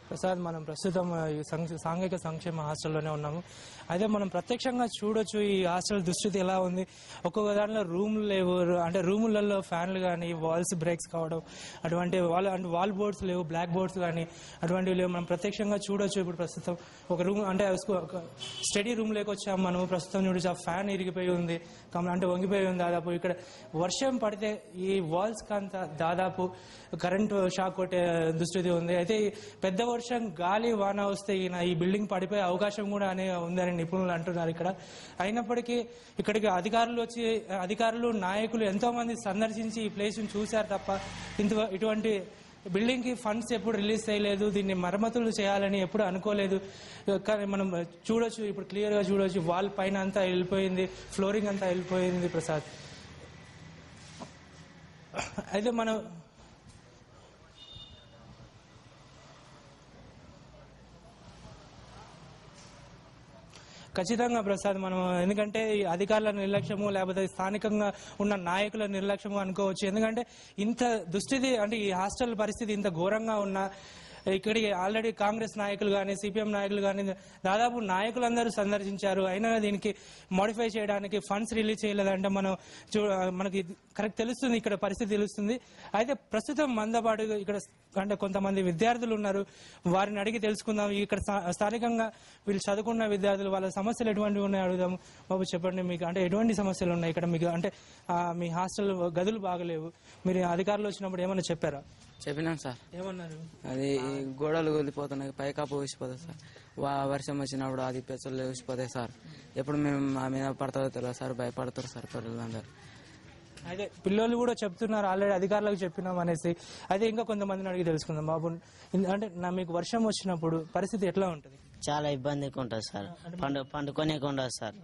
ప్రసాద్, మనం ప్రస్తుతం ఈ సాంఘిక సంక్షేమ హాస్టల్లోనే ఉన్నాము. అయితే మనం ప్రత్యక్షంగా చూడొచ్చు ఈ హాస్టల్ దుస్థితి ఎలా ఉంది. ఒక్కొక్క దాంట్లో రూమ్లు లేవు, అంటే రూములలో ఫ్యాన్లు కానీ వాల్స్ బ్రేక్స్ కావడం, అటువంటి వాల్ బోర్డ్స్ లేవు, బ్లాక్ బోర్డ్స్ కానీ అటువంటివి లేవు. మనం ప్రత్యక్షంగా చూడొచ్చు. ఇప్పుడు ప్రస్తుతం ఒక రూమ్ అంటే స్టడీ రూమ్ లేకొచ్చాము మనము. ప్రస్తుతం చూడొచ్చు, ఆ ఫ్యాన్ ఇరిగిపోయి ఉంది, అంటే వంగిపోయి ఉంది దాదాపు. ఇక్కడ వర్షం పడితే ఈ వాల్స్ కంతా దాదాపు కరెంటు షాక్ కొట్టే దుస్థితి ఉంది. అయితే పెద్ద వర్షం గాలి వాన వస్తే ఈ బిల్డింగ్ పడిపోయే అవకాశం కూడా ఉందని నిపుణులు అంటున్నారు. ఇక్కడ అయినప్పటికీ ఇక్కడికి అధికారులు నాయకులు ఎంతో మంది సందర్శించి ఈ ప్లేస్ ని చూశారు తప్ప ఇటువంటి బిల్డింగ్ కి ఫండ్స్ ఎప్పుడు రిలీజ్ చేయలేదు, దీన్ని మరమ్మతులు చేయాలని ఎప్పుడు అనుకోలేదు. కానీ మనం చూడొచ్చు, ఇప్పుడు క్లియర్ గా చూడొచ్చు, వాల్ పైన అంతా వెళ్ళిపోయింది, ఫ్లోరింగ్ అంతా వెళ్ళిపోయింది ప్రసాద్. అయితే మనం ఖచ్చితంగా ప్రసాద్, మనం ఎందుకంటే ఈ అధికారుల నిర్లక్ష్యము లేకపోతే స్థానికంగా ఉన్న నాయకుల నిర్లక్ష్యము అనుకోవచ్చు. ఎందుకంటే ఇంత దుస్థితి, అంటే ఈ హాస్టల్ పరిస్థితి ఇంత ఘోరంగా ఉన్న ఇక్కడికి ఆల్రెడీ కాంగ్రెస్ నాయకులు కానీ సిపిఎం నాయకులు కానీ దాదాపు నాయకులందరూ సందర్శించారు. అయినా దీనికి మోడిఫై చేయడానికి ఫండ్స్ రిలీజ్ చేయలేదంటే మనకి కరెక్ట్ తెలుస్తుంది, ఇక్కడ పరిస్థితి తెలుస్తుంది. అయితే ప్రస్తుతం మందపాటు ఇక్కడ అంటే కొంతమంది విద్యార్థులు ఉన్నారు, వారిని అడిగి తెలుసుకుందాం. ఇక్కడ స్థానికంగా వీళ్ళు చదువుకున్న విద్యార్థులు, వాళ్ళ సమస్యలు ఎటువంటివి ఉన్నాయో అడుగుదాం. బాబు చెప్పండి, మీకు అంటే ఎటువంటి సమస్యలు ఉన్నాయి ఇక్కడ? మీకు అంటే మీ హాస్టల్ గదులు బాగలేవు, మీరు అధికారులు వచ్చినప్పుడు ఏమన్నా చెప్పారా? చెప్పినాం సార్. ఏమన్నారు? అది గోడలు కూలిపోతున్నాయి, పైకాపు ఊసిపోతాయి సార్. వర్షం వచ్చినప్పుడు అది పెచ్చులు ఊసిపోతాయి సార్. ఎప్పుడు మేము మా మీద పడతారో తెలియదు సార్, భయపడతారు సార్ పిల్లలందరూ. అయితే పిల్లలు కూడా చెప్తున్నారు, ఆల్రెడీ అధికారులకు చెప్పినాం అనేసి. అయితే ఇంకా కొంతమందిని అడిగి తెలుసుకుందాం. బాబు, అంటే మీకు వర్షం వచ్చినప్పుడు పరిస్థితి ఎట్లా ఉంటుంది? చాలా ఇబ్బందిగా ఉంటుంది సార్, పండుకొనేకి ఉండదు సార్.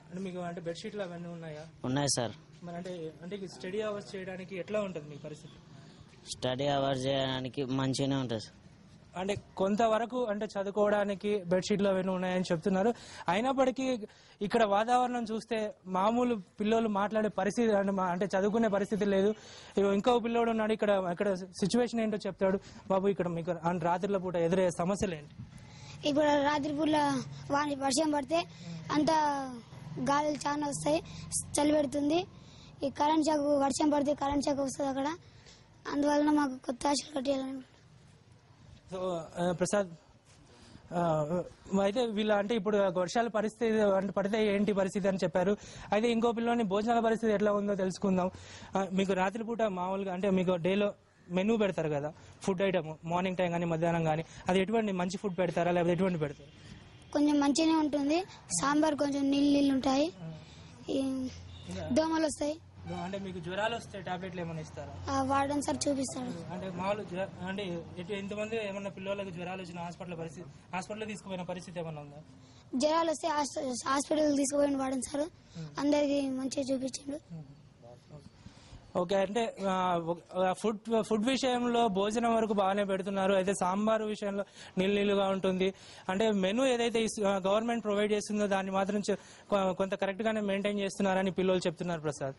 అంటే మీకు అంటే బెడ్షీట్లు అవన్నీ ఉన్నాయా? ఉన్నాయి సార్. మరి అంటే స్టడీ అవర్స్ చేయడానికి ఎట్లా ఉంటుంది మీ పరిస్థితి? స్టడీ అవర్స్ చేయడానికి మంచిగానే ఉంటుంది సార్. అంటే కొంతవరకు అంటే చదువుకోవడానికి బెడ్షీట్లు అవన్నీ ఉన్నాయని చెప్తున్నారు. అయినప్పటికీ ఇక్కడ వాతావరణం చూస్తే మామూలు పిల్లలు మాట్లాడే పరిస్థితి అంటే చదువుకునే పరిస్థితి లేదు. ఇంకో పిల్లోడు ఉన్నాడు, ఇక్కడ సిచ్యువేషన్ ఏంటో చెప్తాడు. బాబు, ఇక్కడ మీకు రాత్రిల పూట ఎదురయ్యే సమస్యలు ఏంటి? ఇప్పుడు రాత్రి పూట వర్షం పడితే అంత గాలులు చాలా వస్తాయి, చలి పెడుతుంది. ఈ కరెంట్ షాక్, వర్షం పడితే కరెంట్ షాక్ వస్తుంది అక్కడ. అందువలన మాకు కొత్త హాస్టల్ కట్టేయాలని. సో ప్రసాద్, అయితే వీళ్ళు అంటే ఇప్పుడు వర్షాల పరిస్థితి అంటే పడితే ఏంటి పరిస్థితి అని చెప్పారు. అయితే ఇంకో పిల్లని భోజనాల పరిస్థితి ఎట్లా ఉందో తెలుసుకుందాం. మీకు రాత్రిపూట మామూలుగా అంటే మీకు డేలో మెనూ పెడతారు కదా, ఫుడ్ ఐటమ్, మార్నింగ్ టైం కానీ మధ్యాహ్నం కానీ, అది ఎటువంటి మంచి ఫుడ్ పెడతారా లేకపోతే ఎటువంటి పెడతారు? కొంచెం మంచిగానే ఉంటుంది. సాంబార్ కొంచెం నీళ్ళు ఉంటాయి, దోమలు వస్తాయి. అంటే మీకు జ్వరాలు వస్తే టాబ్లెట్లు ఏమైనా ఇస్తారా? వాడని సార్ చూపిస్తాడు. అంటే మామూలు అంటే ఎంతమంది ఏమన్నా పిల్లలకు జ్వరాలు వచ్చిన హాస్పిటల్ తీసుకుపోయిన పరిస్థితి ఏమన్నా ఉందా? జ్వరాలు వస్తే హాస్పిటల్ తీసుకుపోయిన వాడని సార్, అందరికి మంచిగా చూపించాడు. ఓకే, అంటే ఫుడ్ విషయంలో భోజనం వరకు బాగానే పెడుతున్నారు. అయితే సాంబారు విషయంలో నీళ్ళుగా ఉంటుంది. అంటే మెనూ ఏదైతే గవర్నమెంట్ ప్రొవైడ్ చేస్తుందో దాన్ని మాత్రం కొంత కరెక్ట్ గానే మెయింటైన్ చేస్తున్నారని పిల్లలు చెప్తున్నారు ప్రసాద్.